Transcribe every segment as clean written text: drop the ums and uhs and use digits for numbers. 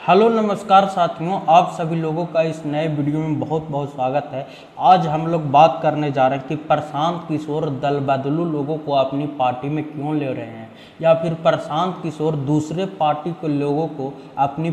Hello नमस्कार साथियों, आप सभी लोगों का इस नए वीडियो में बहुत बहुत स्वागत है। आज हम लोग बात करने जा रहे हैं कि प्रशांत किशोर दल बदलू लोगों को अपनी पार्टी में क्यों ले रहे हैं, या फिर प्रशांत किशोर दूसरे पार्टी के लोगों को अपनी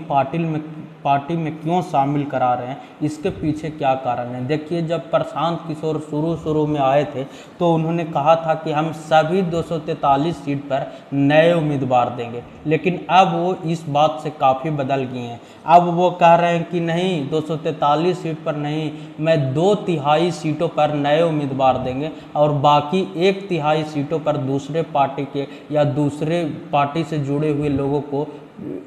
पार्टी में क्यों शामिल करा रहे हैं। इसके पीछे क्या कारण है। देखिए, जब प्रशांत किशोर शुरू में आए थे तो उन्होंने कहा था कि हम सभी 243 सीट पर नए उम्मीदवार देंगे, लेकिन अब वो इस बात से काफ़ी बदल गए हैं। अब वो कह रहे हैं कि नहीं, 243 सीट पर नहीं, मैं 2/3 सीटों पर नए उम्मीदवार देंगे और बाकी 1/3 सीटों पर दूसरे पार्टी के या दूसरे पार्टी से जुड़े हुए लोगों को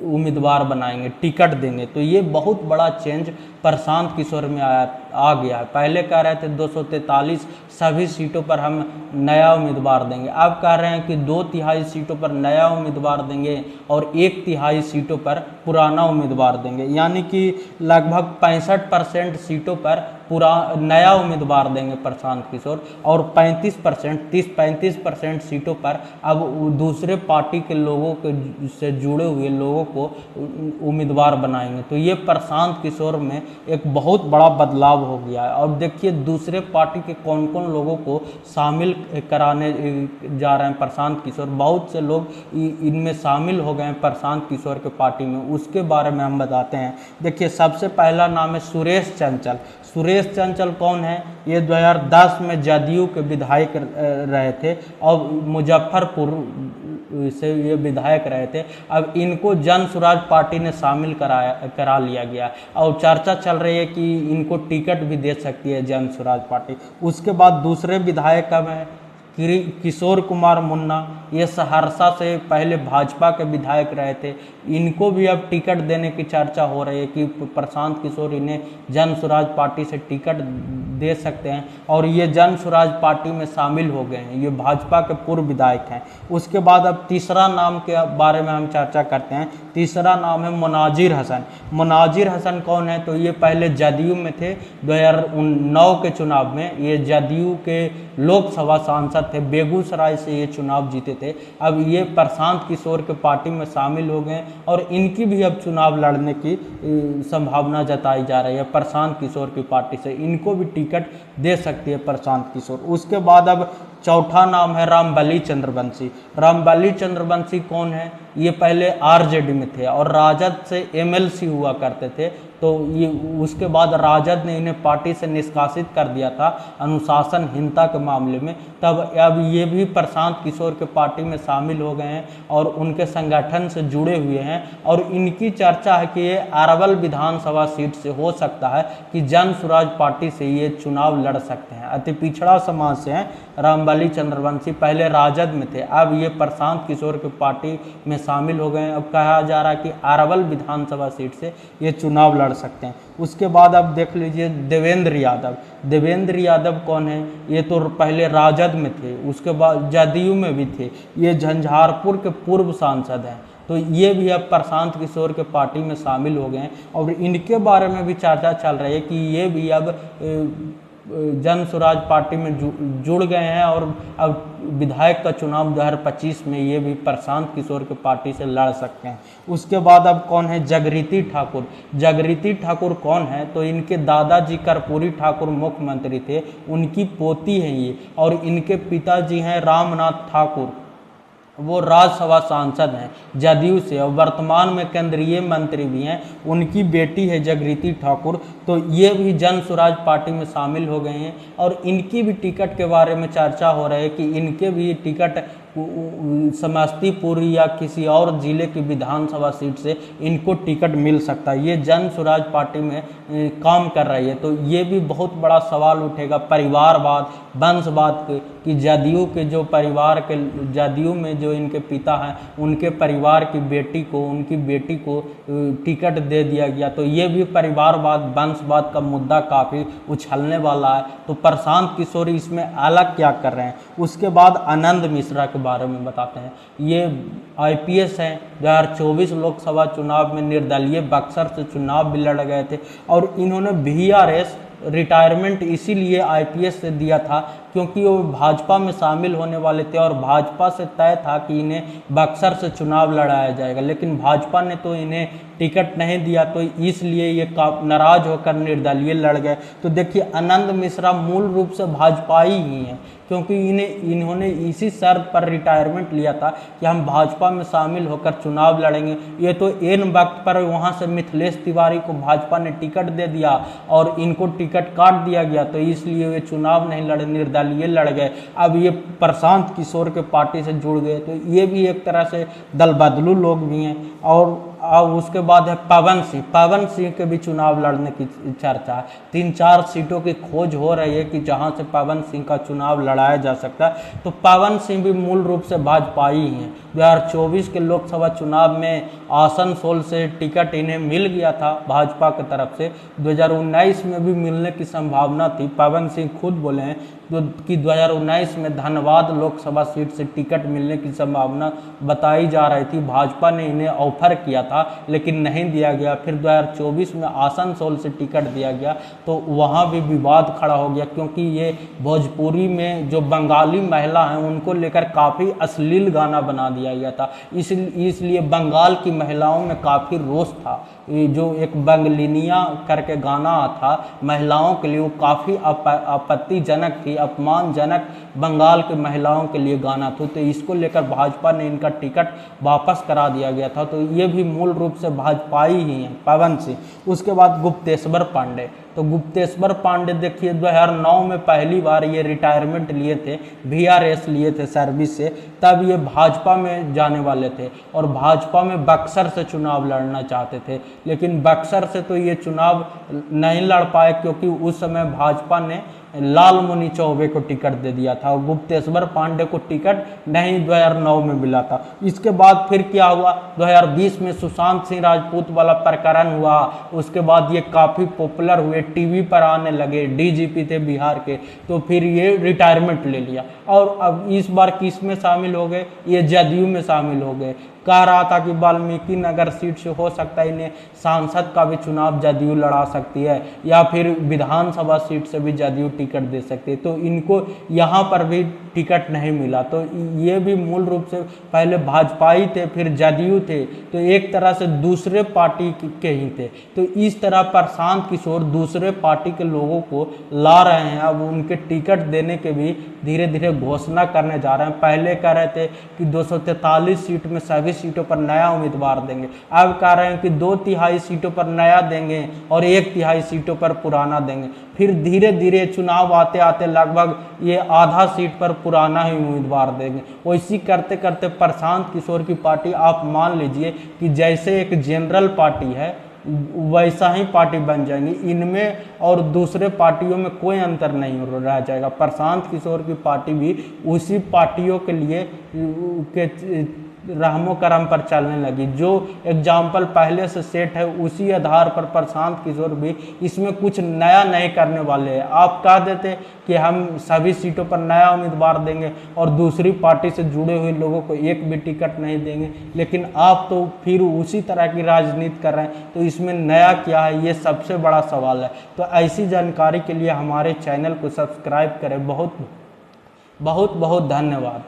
उम्मीदवार बनाएंगे, टिकट देंगे। तो ये बहुत बड़ा चेंज प्रशांत किशोर में आ गया है। पहले कह रहे थे 243 सभी सीटों पर हम नया उम्मीदवार देंगे, अब कह रहे हैं कि 2/3 सीटों पर नया उम्मीदवार देंगे और 1/3 सीटों पर पुराना उम्मीदवार देंगे। यानी कि लगभग 65% सीटों पर नया उम्मीदवार देंगे प्रशांत किशोर, और 35% सीटों पर अब दूसरे पार्टी के लोगों के से जुड़े हुए लोगों को उम्मीदवार बनाएंगे। तो ये प्रशांत किशोर में एक बहुत बड़ा बदलाव हो गया है। और देखिए, दूसरे पार्टी के कौन कौन लोगों को शामिल कराने जा रहे हैं प्रशांत किशोर। बहुत से लोग इनमें शामिल हो गए हैं प्रशांत किशोर के पार्टी में, उसके बारे में हम बताते हैं। देखिए, सबसे पहला नाम है सुरेश चंचल। सुरेश चंचल कौन है? ये 2010 में जदयू के विधायक रहे थे और मुजफ्फरपुर से ये विधायक रहे थे। अब इनको जन स्वराज पार्टी ने शामिल करा लिया गया और चर्चा चल रही है कि इनको टिकट भी दे सकती है जन स्वराज पार्टी। उसके बाद दूसरे विधायक का है किशोर कुमार मुन्ना। ये सहरसा से पहले भाजपा के विधायक रहे थे, इनको भी अब टिकट देने की चर्चा हो रही है कि प्रशांत किशोर इन्हें जन स्वराज पार्टी से टिकट दे सकते हैं और ये जन स्वराज पार्टी में शामिल हो गए हैं। ये भाजपा के पूर्व विधायक हैं। उसके बाद अब तीसरा नाम के बारे में हम चर्चा करते हैं। तीसरा नाम है मुनाजिर हसन। मुनाजिर हसन कौन है? तो ये पहले जदयू में थे। 2009 के चुनाव में ये जदयू के लोकसभा सांसद थे, बेगूसराय से ये चुनाव जीते थे। अब ये प्रशांत किशोर के पार्टी में शामिल हो गए और इनकी भी अब चुनाव लड़ने की संभावना जताई जा रही है प्रशांत किशोर की पार्टी से। इनको भी टिकट दे सकती है प्रशांत किशोर। उसके बाद अब चौथा नाम है रामबली चंद्रवंशी। रामबली चंद्रवंशी कौन है? ये पहले आरजेडी में थे और राजद से एमएलसी हुआ करते थे। तो ये उसके बाद राजद ने इन्हें पार्टी से निष्कासित कर दिया था अनुशासनहीनता के मामले में। तब अब ये भी प्रशांत किशोर के पार्टी में शामिल हो गए हैं और उनके संगठन से जुड़े हुए हैं। और इनकी चर्चा है कि ये अरवल विधानसभा सीट से हो सकता है कि जन स्वराज पार्टी से ये चुनाव लड़ सकते हैं। अति पिछड़ा समाज से हैं रामबली चंद्रवंशी, पहले राजद में थे, अब ये प्रशांत किशोर के पार्टी में शामिल हो गए हैं। अब कहा जा रहा है कि अरवल विधानसभा सीट से ये चुनाव लड़ सकते हैं। उसके बाद अब देख लीजिए देवेंद्र यादव। देवेंद्र यादव कौन है? ये तो पहले राजद में थे, उसके बाद जदयू में भी थे। ये झंझारपुर के पूर्व सांसद हैं। तो ये भी अब प्रशांत किशोर के पार्टी में शामिल हो गए हैं और इनके बारे में भी चर्चा चल रही है कि ये भी अब जन स्वराज पार्टी में जुड़ गए हैं और अब विधायक का चुनाव 2025 में ये भी प्रशांत किशोर के पार्टी से लड़ सकते हैं। उसके बाद अब कौन है? जगरीती ठाकुर। जगरीती ठाकुर कौन है? तो इनके दादाजी कर्पूरी ठाकुर मुख्यमंत्री थे, उनकी पोती हैं ये, और इनके पिताजी हैं रामनाथ ठाकुर, वो राज्यसभा सांसद हैं जदयू से और वर्तमान में केंद्रीय मंत्री भी हैं। उनकी बेटी है जगरीती ठाकुर। तो ये भी जन स्वराज पार्टी में शामिल हो गए हैं और इनकी भी टिकट के बारे में चर्चा हो रही है कि इनके भी टिकट समस्तीपुर या किसी और जिले की विधानसभा सीट से इनको टिकट मिल सकता है। ये जन स्वराज पार्टी में काम कर रही है। तो ये भी बहुत बड़ा सवाल उठेगा परिवारवाद, वंशवाद कि जदयू के जो परिवार के जदयू में जो इनके पिता हैं उनके परिवार की उनकी बेटी को टिकट दे दिया गया। तो ये भी परिवारवाद, वंशवाद का मुद्दा काफ़ी उछलने वाला है। तो प्रशांत किशोर इसमें अलग क्या कर रहे हैं। उसके बाद आनंद मिश्रा के बारे में बताते हैं। ये आईपीएस हैं, 2024 लोकसभा चुनाव में निर्दलीय बक्सर से चुनाव भी लड़ गए थे और इन्होंने वीआरएस रिटायरमेंट इसीलिए आईपीएस से दिया था क्योंकि वो भाजपा में शामिल होने वाले थे और भाजपा से तय था कि इन्हें बक्सर से चुनाव लड़ाया जाएगा, लेकिन भाजपा ने तो इन्हें टिकट नहीं दिया, तो इसलिए ये नाराज होकर निर्दलीय लड़ गए। तो देखिए आनंद मिश्रा मूल रूप से भाजपाई ही हैं, क्योंकि इन्होंने इसी शर्त पर रिटायरमेंट लिया था कि हम भाजपा में शामिल होकर चुनाव लड़ेंगे। ये तो एन वक्त पर वहाँ से मिथिलेश तिवारी को भाजपा ने टिकट दे दिया और इनको टिकट काट दिया गया, तो इसलिए वे चुनाव नहीं लड़े, निर्दलीय लड़ गए। अब ये प्रशांत किशोर के पार्टी से जुड़ गए, तो ये भी एक तरह से दल बदलू लोग भी हैं। और उसके बाद है पवन सिंह के भी चुनाव लड़ने की चर्चा है। 3-4 सीटों की खोज हो रही है कि जहां से पवन सिंह का चुनाव लड़ाया जा सकता है। तो पवन सिंह भी मूल रूप से भाजपाई ही हैं। 2024 के लोकसभा चुनाव में आसनसोल से टिकट इन्हें मिल गया था भाजपा की तरफ से। 2019 में भी मिलने की संभावना थी। पवन सिंह खुद बोले हैं कि 2019 में धनबाद लोकसभा सीट से टिकट मिलने की संभावना बताई जा रही थी। भाजपा ने इन्हें ऑफर किया था लेकिन नहीं दिया गया। फिर 2024 में आसनसोल से टिकट दिया गया, तो वहाँ भी विवाद खड़ा हो गया, क्योंकि ये भोजपुरी में जो बंगाली महिला हैं उनको लेकर काफ़ी अश्लील गाना बना दिया गया था। इसलिए बंगाल की महिलाओं में काफ़ी रोष था। ये जो एक बंगलिनिया करके गाना था महिलाओं के लिए, वो काफ़ी आपत्तिजनक थी, अपमानजनक बंगाल के महिलाओं के लिए गाना था। तो इसको लेकर भाजपा ने इनका टिकट वापस करा दिया गया था। तो ये भी मूल रूप से भाजपाई ही हैं पवन सिंह। उसके बाद गुप्तेश्वर पांडे, तो गुप्तेश्वर पांडे देखिए 2009 में पहली बार ये रिटायरमेंट लिए थे, VRS लिए थे सर्विस से, तब ये भाजपा में जाने वाले थे और भाजपा में बक्सर से चुनाव लड़ना चाहते थे, लेकिन बक्सर से तो ये चुनाव नहीं लड़ पाए, क्योंकि उस समय भाजपा ने लालमुनि चौबे को टिकट दे दिया था और गुप्तेश्वर पांडे को टिकट नहीं 2009 में मिला था। इसके बाद फिर क्या हुआ, 2020 में सुशांत सिंह राजपूत वाला प्रकरण हुआ। उसके बाद ये काफ़ी पॉपुलर हुए, टीवी पर आने लगे, DGP थे बिहार के, तो फिर ये रिटायरमेंट ले लिया और अब इस बार किस में शामिल हो गए, ये जदयू में शामिल हो गए। कह रहा था कि वाल्मीकि नगर सीट से हो सकता है इन्हें सांसद का भी चुनाव जदयू लड़ा सकती है या फिर विधानसभा सीट से भी जदयू टिकट दे सकती है, तो इनको यहाँ पर भी टिकट नहीं मिला। तो ये भी मूल रूप से पहले भाजपाई थे, फिर जदयू थे, तो एक तरह से दूसरे पार्टी के ही थे। तो इस तरह प्रशांत किशोर दूसरे पार्टी के लोगों को ला रहे हैं। अब उनके टिकट देने के भी धीरे धीरे घोषणा करने जा रहे हैं। पहले कह रहे थे कि 243 सीट में सभी सीटों पर नया उम्मीदवार देंगे, अब कह रहे हैं कि 2/3 सीटों पर नया देंगे और 1/3 सीटों पर पुराना देंगे। फिर धीरे धीरे चुनाव आते आते लगभग ये आधा सीट पर पुराना ही उम्मीदवार देंगे। वैसी करते करते प्रशांत किशोर की पार्टी आप मान लीजिए कि जैसे एक जनरल पार्टी है वैसा ही पार्टी बन जाएंगी। इनमें और दूसरे पार्टियों में कोई अंतर नहीं रह जाएगा। प्रशांत किशोर की पार्टी भी उसी पार्टियों के लिए के रहमो करम पर चलने लगी। जो एग्जाम्पल पहले से सेट है उसी आधार पर प्रशांत किशोर भी इसमें कुछ नया नहीं करने वाले हैं। आप कह देते कि हम सभी सीटों पर नया उम्मीदवार देंगे और दूसरी पार्टी से जुड़े हुए लोगों को एक भी टिकट नहीं देंगे, लेकिन आप तो फिर उसी तरह की राजनीति कर रहे हैं। तो इसमें नया क्या है, ये सबसे बड़ा सवाल है। तो ऐसी जानकारी के लिए हमारे चैनल को सब्सक्राइब करें। बहुत बहुत धन्यवाद।